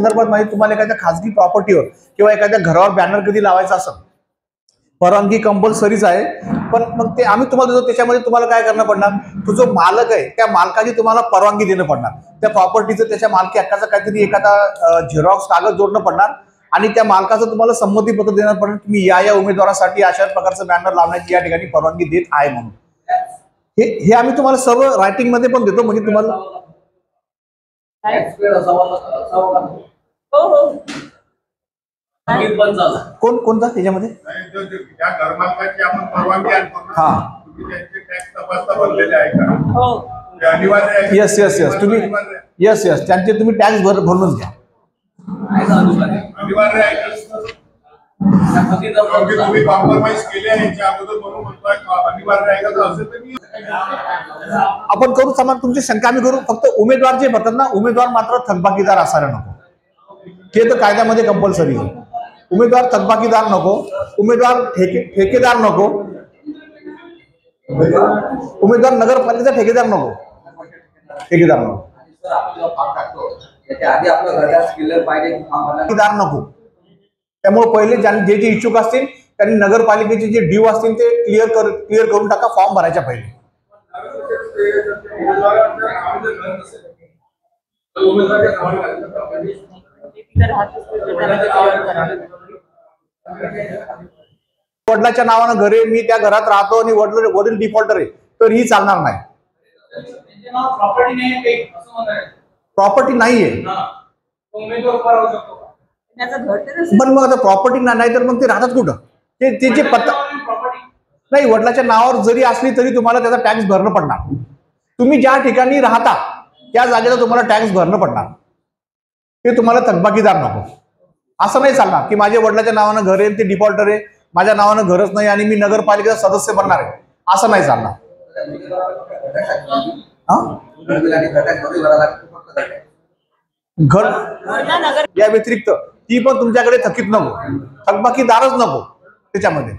संदर्भात माहिती तुम्हाला एखाद्या खासगी प्रॉपर्टीवर किंवा एखाद्या घरावर बॅनर कधी लावायचा असेल परवानगी कंपल्सरीच आहे, पण मग ते आम्ही तुम्हाला देतो. त्याच्यामध्ये तुम्हाला काय करणं पडणार, तो जो मालक आहे त्या मालकाची तुम्हाला परवानगी देणं पडणार. त्या प्रॉपर्टीचं त्याच्या मालकी हक्काचा काहीतरी एखादा झेरॉक्स कागद जोडणं पडणार आणि त्या मालकाचं तुम्हाला संमतीपत्र देणं पडणार. तुम्ही या उमेदवारासाठी अशा प्रकारचं बॅनर लावण्याची या ठिकाणी परवानगी देत आहे म्हणून. हे आम्ही तुम्हाला सर्व रायटिंग मध्ये पण देतो. म्हणजे तुम्हाला कोणता त्याच्यामध्ये येस येस येस तुम्ही येस येस त्यांचे तुम्ही टॅक्स भरूनच घ्या. आपण करू समान तुमची शंका आम्ही करू. फक्त उमेदवार जे भरतात ना, उमेदवार मात्र थकबाकीदार असायला नको. हे तर कायद्यामध्ये कंपल्सरी आहे. उमेदवार थकबाकीदार नको, उमेदवार ठेकेदार नको, उमेदवार नगरपालिकेचा ठेकेदार नको, ठेकेदार नको, ठेकेदार नको. त्यामुळे पहिले जे जे इच्छुक असतील त्यांनी नगरपालिकेचे जे ड्यू असतील ते क्लिअर करून टाका फॉर्म भरायच्या पहिले. वडिलाच्या नावानं घरे, मी त्या घरात राहतो आणि वडील डिफॉल्टर आहे, तर ही चालणार नाही. प्रॉपर्टी नाहीये पण मग आता प्रॉपर्टी नाही तर मग ते राहतात कुठं? ते जे पत्ता नाही, वडिलाच्या नावावर जरी असली तरी तुम्हाला त्याचा टॅक्स भरणं पडणार. तुम्ही ज्या ठिकाणी राहता त्या जागेला तुम्हाला टॅक्स भरणं पडणार. ते तुम्हाला थकबाकीदार नको. असं नाही चालणार की माझ्या वडिलाच्या नावानं घर आहे, ते डिफॉल्टर आहे, माझ्या नावानं घरच नाही आणि मी नगरपालिकेचा सदस्य बनणार आहे, असं नाही चालणार. घर या व्यतिरिक्त ती पण तुमच्याकडे थकीत नको, थकबाकीदारच नको त्याच्यामध्ये.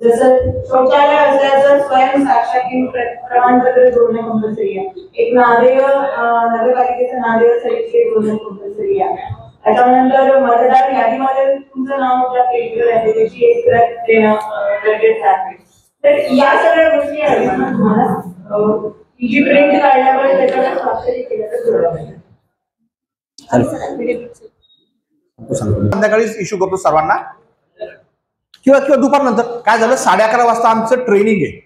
जसं शौचालय असल्याचं स्वयंसाक्षी प्रमाणपत्र जोडणे कंपल्सरी आहे. एक नादेय नगरपालिकेचं नादेय सर्टिफिकेट जोडणे कंपल्सरी आहे. त्याच्यानंतर मतदार यादीमध्ये तुमचं नाव ज्या पेजवर आहे त्याची एक प्रत देणं गरजेचं आहे. तर या सगळ्या गोष्टी आहेत ना तुम्हाला जी प्रिंट काढल्यावर त्याच्यावर स्वाक्षरी केलं तर जोडावं. संध्याकाळी इश्यू करतो सर्वांना किंवा दुपारनंतर. काय झालं, 11:30 वाजता आमचं ट्रेनिंग आहे,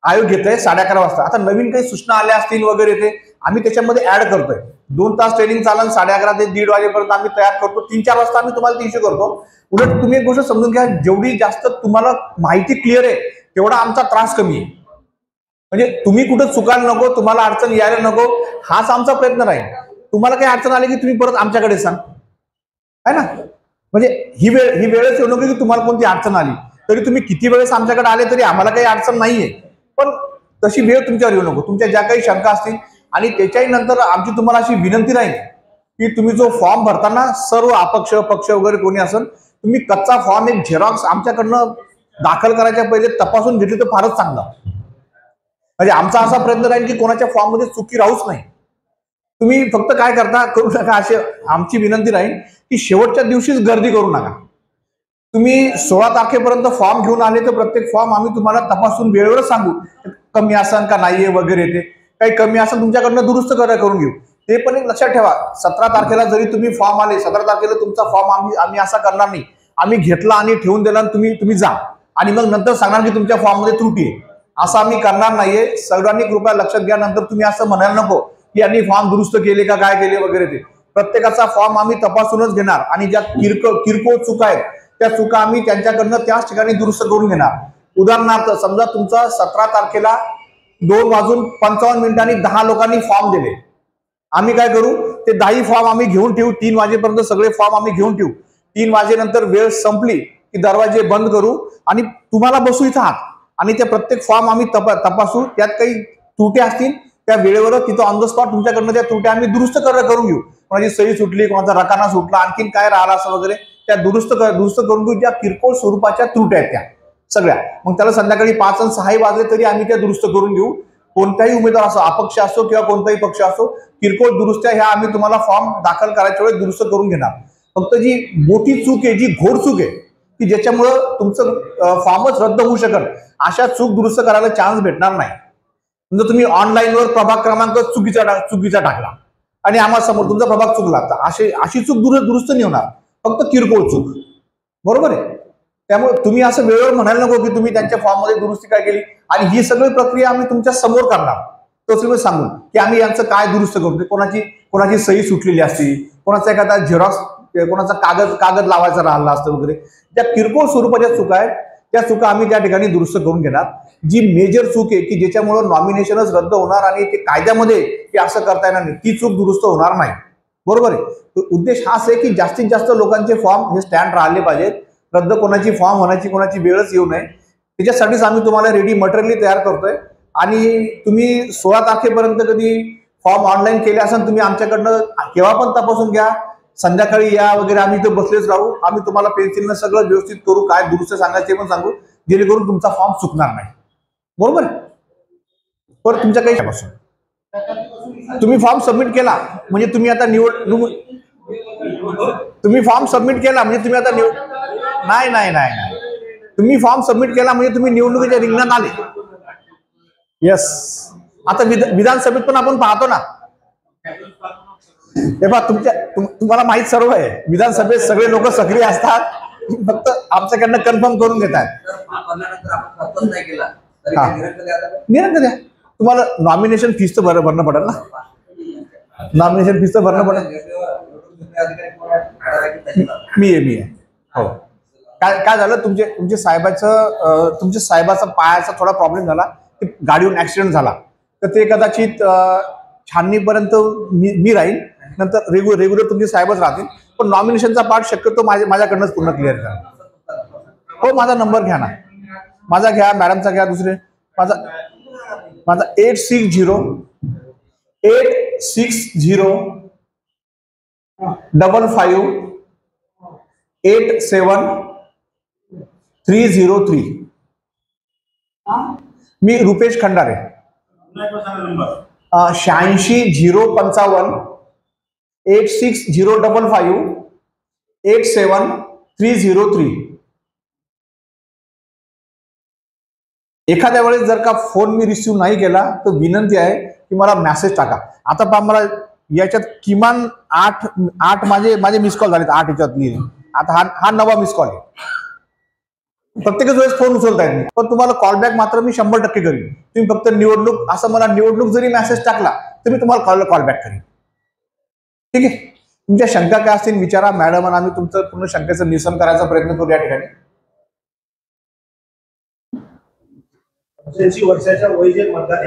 आयोग घेत आहे 11:30 वाजता. आता नवीन काही सूचना आल्या असतील वगैरे ते आम्ही त्याच्यामध्ये ऍड करतोय. 2 तास ट्रेनिंग चालन, 11:30 ते 1:30 वाजेपर्यंत आम्ही तयार करतो. 3-4 वाजता आम्ही तुम्हाला ते इश्यू करतो. उलट तुम्ही एक गोष्ट समजून घ्या, जेवढी जास्त तुम्हाला माहिती क्लिअर आहे तेवढा आमचा त्रास कमी आहे. म्हणजे तुम्ही कुठं चुकायला नको, तुम्हाला अडचण यायला नको, हाच आमचा प्रयत्न राहील. तुम्हाला काही अडचण आली की तुम्ही परत आमच्याकडे सांग, आहे ना. म्हणजे ही वेळच येऊ नको की तुम्हाला कोणती अडचण आली तरी तुम्ही किती वेळेस आमच्याकडे आले तरी आम्हाला काही अडचण नाहीये, पण तशी वेळ तुमच्यावर येऊ नको. तुमच्या ज्या काही शंका असतील आणि त्याच्याही नंतर आमची तुम्हाला अशी विनंती राहील की तुम्ही जो फॉर्म भरताना सर्व अपक्ष पक्ष वगैरे कोणी असेल, तुम्ही कच्चा फॉर्म एक झेरॉक्स आमच्याकडनं दाखल करायच्या पहिले तपासून घेतली तर फारच चांगलं. म्हणजे आमचा असा प्रयत्न राहील की कोणाच्या फॉर्म मध्ये चुकी राहूच नाही. तुम्ही फक्त काय करता करू नका, अशी आमची विनंती राहील की शेवटच्या दिवशीच गर्दी करू नका. तुम्ही 16 तारखेपर्यंत फॉर्म घेऊन आले तर प्रत्येक फॉर्म आम्ही तुम्हाला तपासून वेळेवरच सांगू कमी असेल का नाहीये वगैरे. ते काही कमी असेल तुमच्याकडनं दुरुस्त करून घेऊ. ते पण एक लक्षात ठेवा, 17 तारखेला जरी तुम्ही फॉर्म आले, 17 तारखेला तुमचा फॉर्म आम्ही असा करणार नाही, आम्ही घेतला आणि ठेवून दिला आणि तुम्ही जा आणि मग नंतर सांगणार की तुमच्या फॉर्म मध्ये त्रुटी आहे. असं आम्ही करणार नाहीये. सर्वांनी कृपया लक्षात घ्या. नंतर तुम्ही असं म्हणायला नको की यांनी फॉर्म दुरुस्त केले का काय केले वगैरे. ते प्रत्येकाचा फॉर्म आम्ही तपासूनच घेणार आणि ज्या किरकोळ चुका आहेत त्या चुका आम्ही त्यांच्याकडनं त्याच ठिकाणी दुरुस्त करून घेणार. उदाहरणार्थ समजा तुमचा 17 तारखेला 2:55 10 लोकांनी फॉर्म दिले, आम्ही काय करू, ते 10 फॉर्म आम्ही घेऊन ठेवू. 3 वाजेपर्यंत सगळे फॉर्म आम्ही घेऊन ठेवू. 3 वाजेनंतर वेळ संपली की दरवाजे बंद करू आणि तुम्हाला बसू इथं आहात आणि ते प्रत्येक फॉर्म आम्ही तपासू. त्यात काही त्रुटी असतील त्या वेळेवर तिथं ऑन द स्पॉट तुमच्याकडनं त्या त्रुटी आम्ही दुरुस्त करून घेऊ. कोणाची सही सुटली, कोणाचा रकाना सुटला, आणखीन काय राहिला असं वगैरे त्या दुरुस्त करून घेऊ. ज्या किरकोळ स्वरूपाच्या त्रुटी आहेत त्या सगळ्या, मग त्याला संध्याकाळी 5 आणि 6 वाजले तरी आम्ही त्या दुरुस्त करून घेऊ. कोणताही उमेदवार असो, अपक्ष असो किंवा कोणताही पक्ष असो, किरकोळ दुरुस्त्या ह्या आम्ही तुम्हाला फॉर्म दाखल करायच्या वेळेस दुरुस्त करून घेणार. फक्त जी मोठी चूक आहे, जी घोड चूक आहे, की ज्याच्यामुळं तुमचं फॉर्मच रद्द होऊ शकल, अशा चूक दुरुस्त करायला चान्स भेटणार नाही. म्हणजे तुम्ही ऑनलाईनवर प्रभाग क्रमांक चुकीचा टाकला आणि आम्हाला समोर तुमचा प्रभाग चुकला, तर अशी चूक दुरुस्त नाही होणार, फक्त किरकोळ चूक. बरोबर आहे. त्यामुळे तुम्ही असं वेळेवर म्हणायला नको की तुम्ही त्यांच्या फॉर्ममध्ये दुरुस्ती काय केली, आणि ही सगळी प्रक्रिया आम्ही तुमच्या समोर करणार. तो सांगून की आम्ही यांचं काय दुरुस्त करतो, कोणाची सही सुटलेली असते, कोणाचा एखादा झेरॉक्स, कोणाचा कागद लावायचा राहिला असतं वगैरे, ज्या किरकोळ स्वरूपाच्या चुका आहेत त्या चुका आम्ही त्या ठिकाणी दुरुस्त करून घेणार. जी मेजर चूक आहे की ज्याच्यामुळे नॉमिनेशनच रद्द होणार आणि ते कायद्यामध्ये की असं करता येणार नाही, ती चूक दुरुस्त होणार नाही. बरोबर आहे. उद्देश हाच आहे की जास्तीत जास्त लोकांचे फॉर्म हे स्टँड राहिले पाहिजेत, रद्द कोणाची फॉर्म होण्याची कोणाची वेळच येऊ नये. त्याच्यासाठीच आम्ही तुम्हाला रेडी मटेरियल तयार करतोय. आणि तुम्ही 16 तारखेपर्यंत कधी फॉर्म ऑनलाईन केले असेल, तुम्ही आमच्याकडनं केव्हा पण तपासून घ्या, संध्याकाळी या वगैरे, आम्ही इथे बसलेच राहू. आम्ही तुम्हाला पेन्सिलनं सगळं व्यवस्थित करू, काय दुरुस्त सांगायचे पण सांगू, जेणेकरून तुमचा फॉर्म चुकणार नाही. बरोबर. पण तुमच्या काही तुम्ही फॉर्म सबमिट केला म्हणजे तुम्ही आता तुम्ही फॉर्म सबमिट केला म्हणजे तुम्ही आता नाही तुम्ही फॉर्म सबमिट केला म्हणजे तुम्ही निवडणुकीच्या रिंगणात आले. येस. आता विधानसभेत पण आपण पाहतो ना, हे बघा तुम्हाला माहित सर्व आहे, विधानसभेत सगळे लोक सक्रिय असतात, फक्त आमच्याकडनं कन्फर्म करून घेतात. निरंतर द्या. तुम्हाला नॉमिनेशन फीस तर भरणं पडेल ना, नॉमिनेशन फीस तर भरणं पडेल. मी आहे. हो. काय झालं, तुमच्या साहेबाचा पायाचा थोडा प्रॉब्लेम झाला, गाडीहून ऍक्सिडेंट झाला, तर ते कदाचित छाननीपर्यंत मी राहील, नंतर रेग्युलर तुमचे साहेबच राहतील. पण नॉमिनेशनचा पार्ट शक्यतो माझ्याकडनंच पूर्ण क्लिअर करा. हो, माझा नंबर घ्या ना, माझा घ्या, मॅडमचा घ्या, दुसरे माझा 8605587 मी रुपेश खंडारे. 8605587303. एखाद्या वेळेस जर का फोन मी रिसिव्ह नाही केला तर विनंती आहे की मला मेसेज टाका. आता पहा, मला याच्यात किमान 8 माझे मिस कॉल झालेत, 8 याच्यातली. आता हा 9वा मिस कॉल आहे. प्रत्येकच वेळेस फोन उचलता येत नाही, पण तुम्हाला कॉलबॅक मात्र मी 100% करीन. तुम्ही फक्त निवडणूक जरी मेसेज टाकला तर मी तुम्हाला कॉलबॅक करीन. ठीक आहे. तुमच्या शंका काय असतील विचारा मॅडम, आणि आम्ही तुमचं पूर्ण शंकेचं निरसन करायचा प्रयत्न करू या ठिकाणी. वर्षाच्या वय मतदार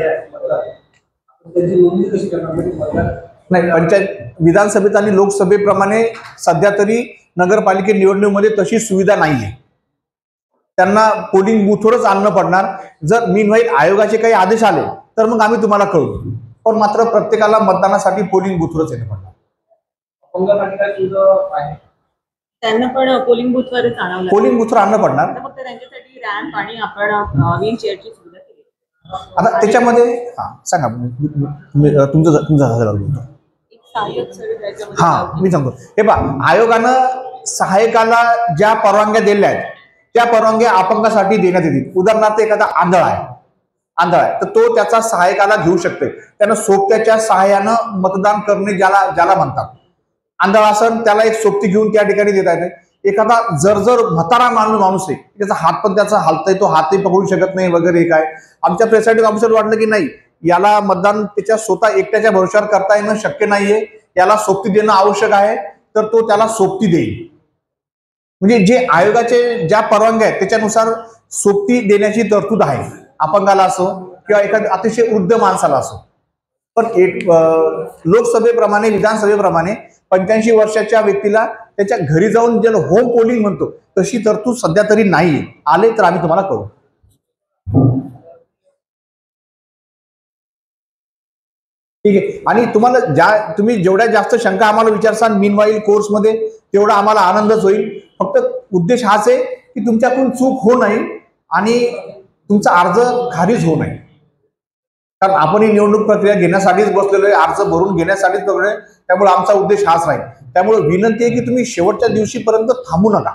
त्याची नोंदणी कशी करणार? नाही, पंचायत, विधानसभेत आणि लोकसभेप्रमाणे सध्या तरी नगरपालिके निवडणुकीमध्ये तशी सुविधा नाहीये. त्यांना पोलिंग बूथवरच आणणं पडणार. जर मीनवाईल आयोगाचे काही आदेश आले तर मग आम्ही तुम्हाला कळवू, पण मात्र प्रत्येकाला मतदानासाठी पोलिंग बूथवरच येणं पडणार. त्यांना पण पोलिंग बूथवरच आणावं, पोलिंग बूथवर आणणं पडणार. फक्त त्यांच्यासाठी रॅम्प आणि आपण व्हीलचेअरची सुविधा केली. आता त्याच्यामध्ये सांगा तुमचं मी सांगतो. हे पहा, आयोगानं सहाय्यकाला ज्या परवानग्या दिल्या आहेत त्या परवानग्या अपंगासाठी देण्यात येतील. उदाहरणार्थ एखादा आंधळ आहे तर तो त्याचा सहाय्यकाला घेऊ शकते. त्यानं सोबत्याच्या सहाय्यानं मतदान करणे ज्याला म्हणतात. आंधळ असन त्याला एक सोबती घेऊन त्या ठिकाणी देता येते. एखादा जर म्हातारा माणूस आहे, त्याचा हात पण त्याचा हालतोय, तो हातही पकडू शकत नाही वगैरे, काय आमच्या प्रेसाइडिंग ऑफिसर वाटलं की नाही, याला मतदान त्याच्या स्वतः एकट्याच्या भरोशावर करता येणं शक्य नाहीये, याला सोबती देणं आवश्यक आहे, तर तो त्याला सोबती देईल. म्हणजे जे आयोगाचे ज्या परवानग्या आहेत त्याच्यानुसार सोबती देण्याची तरतूद आहे, अपंगाला असो किंवा एखाद्या अतिशय वृद्ध माणसाला असो. पण लोकसभेप्रमाणे विधानसभेप्रमाणे 85 वर्षाच्या व्यक्तीला त्याच्या घरी जाऊन ज्याला होम पोलिंग म्हणतो तशी तरतूद सध्या तरी नाहीये. आले तर आम्ही तुम्हाला कळू. ठीक आहे. आणि तुम्ही जेवढ्या जास्त शंका आम्हाला विचारसाल मीनवाईल कोर्समध्ये, तेवढा आम्हाला आनंदच होईल. फक्त उद्देश हाच आहे की तुमच्याकडून चूक होऊ नये आणि तुमचा अर्ज खारिज होऊ नये. कारण आपण ही निवडणूक प्रक्रिया घेण्यासाठीच बसलेलो आहे, अर्ज भरून घेण्यासाठीच बसलेलो आहे. त्यामुळे आमचा उद्देश हाच राहील. त्यामुळे विनंती आहे की तुम्ही शेवटच्या दिवशीपर्यंत थांबू नका.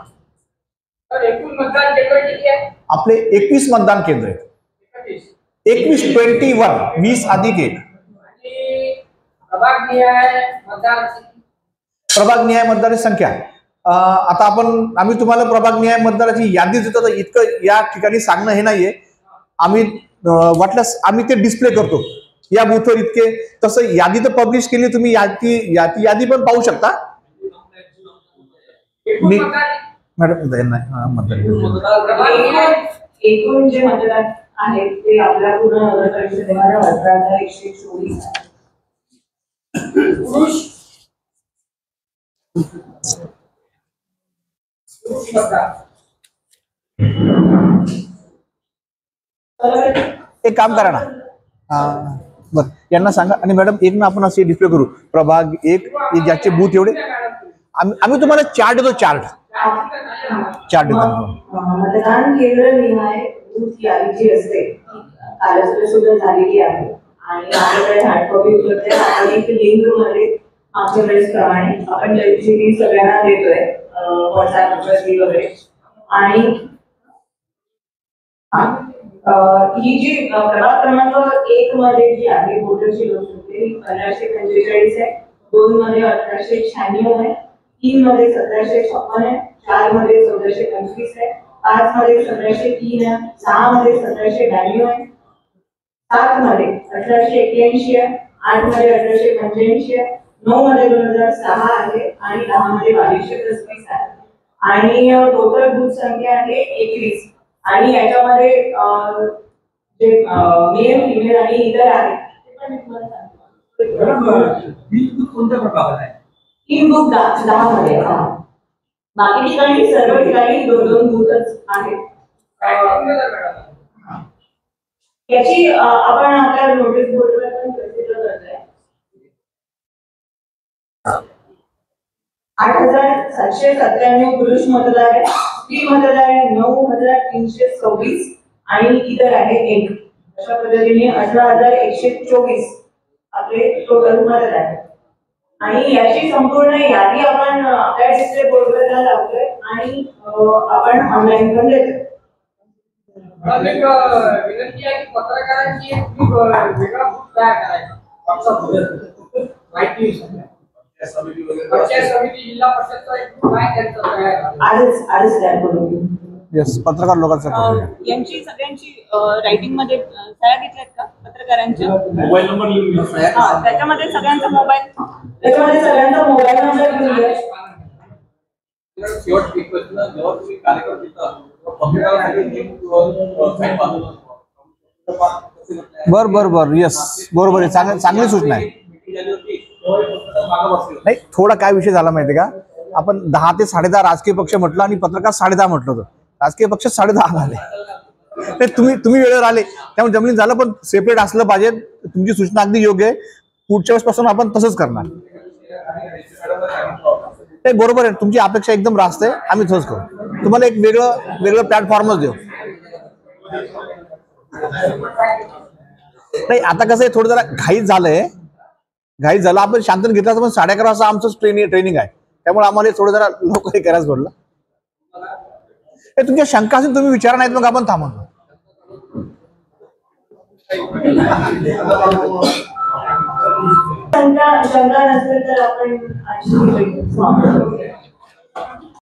एकूण मतदान केंद्र किती आहे? आपले 21 मतदान केंद्र आहेत. 21 20 अधिक 1. आणि प्रभाग निहाय मतदान प्रभाग निहाय मतदाराची संख्या आता आम्ही तुम्हाला प्रभाग निहाय मतदाराची यादी देतो, तर इतकं या ठिकाणी सांगणं हे नाहीये. आम्ही वाटल्यास आम्ही ते डिस्प्ले करतो या बूथवर इतके. तसं यादी तर पब्लिश केली, तुम्ही यादी पण पाहू शकता. एकूण मतदान मॅडम मतदान एकूण जे मतदार आहेत ते आपल्या पूर्ण नगर परिषदेमध्ये 18,124 आहे. पुरुष मतदान एक काम करा ना, बरं यांना सांगा. आणि मॅडम एक ना आपण असे डिस्प्ले करू प्रभाग 1 ज्याचे बूथ एवढे. आम्ही तुम्हाला चार्ट देतो, चार्ट देतो. मतदान केंद्र निहाय बूथ यादी जी असते कालच सुद्धा झालेली आहे आणि आपल्याकडे हार्ड कॉपी उपलब्ध आहे आणि एक लिंक मध्ये आमच्या वेळेसप्रमाणे आपण त्याची सगळ्यांना देतोय व्हॉट्सअपवरती वगैरे. आणि ही जी प्रभाग क्रमांक 1 मध्ये जी आहे वोटरची लोकसंख्या 1545 आहे, 2 मध्ये 1896 आहे, 3 मध्ये 1756 आहे, 4 मध्ये 1425 आहे, 5 मध्ये 1703 आहे, 6 मध्ये 1792 आहे, 7 मध्ये 1881 आहे, 8 मध्ये 1885 आहे, 9 मध्ये 2006 आहे आणि 10 मध्ये 2235 आहे. आणि टोटल बूथ संख्या आहे 21. आणि याच्यामध्ये जे मेल फिमेल आणि इतर आहेत ते पण मी तुम्हाला सांगतो. कोणत्या प्रकारात आहे? 3 बूथ 10 मध्ये आहे. बाकी ठिकाणी सर्व ठिकाणी 2-2 बूथच आहेत. याची आपण आपल्या नोटीस बोर्डवर पण प्रसिद्ध करतोय. 8,797 पुरुष मतदार आहे, स्त्री मतदार आहे 9,326 आणि इतर आहे 1. अशा पद्धतीने 18,124 आपले टोटल मतदार आहे. आणि याची संपूर्ण यादी आपण आपल्या डिस्प्ले बोर्डवर लावतोय आणि आपण ऑनलाईन पण देतोय. एक विनंती आहे की पत्रकारांची वेगळा बूथ तयार करायचा. माहिती पंचायत समिती जिल्हा परिषदचा एक बूथ आहे त्यांचा तयार आजच तयार करून येस पत्रकार लोकांचा यांची सगळ्यांची रायटिंग मध्ये सह्या घेतल्यात का पत्रकारांच्या? मोबाईल नंबर लिहून घ्या. त्याच्यामध्ये सगळ्यांचा मोबाईल त्याच्यामध्ये सगळ्यांचा मोबाईल नंबर घेऊन घ्या. शेवट एक प्रश्न, जेव्हा तुम्ही कार्यक्रम घेता पत्रकारांसाठी बर येस बरोबर आहे. चांगली सूचना आहे. नाही थोडा काय विषय झाला माहितीये का, आपण 10 ते 10:30 राजकीय पक्ष म्हटलं आणि पत्रकार 10:30 म्हटलं होतं. राजकीय पक्ष 10:30 आले. तुम्ही वेळेवर आले त्यामुळे जमिनी झालं, पण सेपरेट असलं पाहिजे. तुमची सूचना अगदी योग्य आहे. पुढच्या वेळेसपासून आपण तसंच करणार. नाही बरोबर आहे, तुमची अपेक्षा एकदम रास्त आहे. आम्ही तसंच करू. तुम्हाला एक वेगळं प्लॅटफॉर्मच देऊ. नाही आता कसं आहे, थोडं जरा घाई झालं. आपण शांतन घेतला तर पण 11:30 वाजता आमचंच ट्रेनिंग आहे. त्यामुळे आम्हाला थोडं जरा लवकर करायचं पडलं. तुमच्या शंका असेल तुम्ही विचारा, नाहीत मग आपण थांबवतो. शंका नसेल तर आपण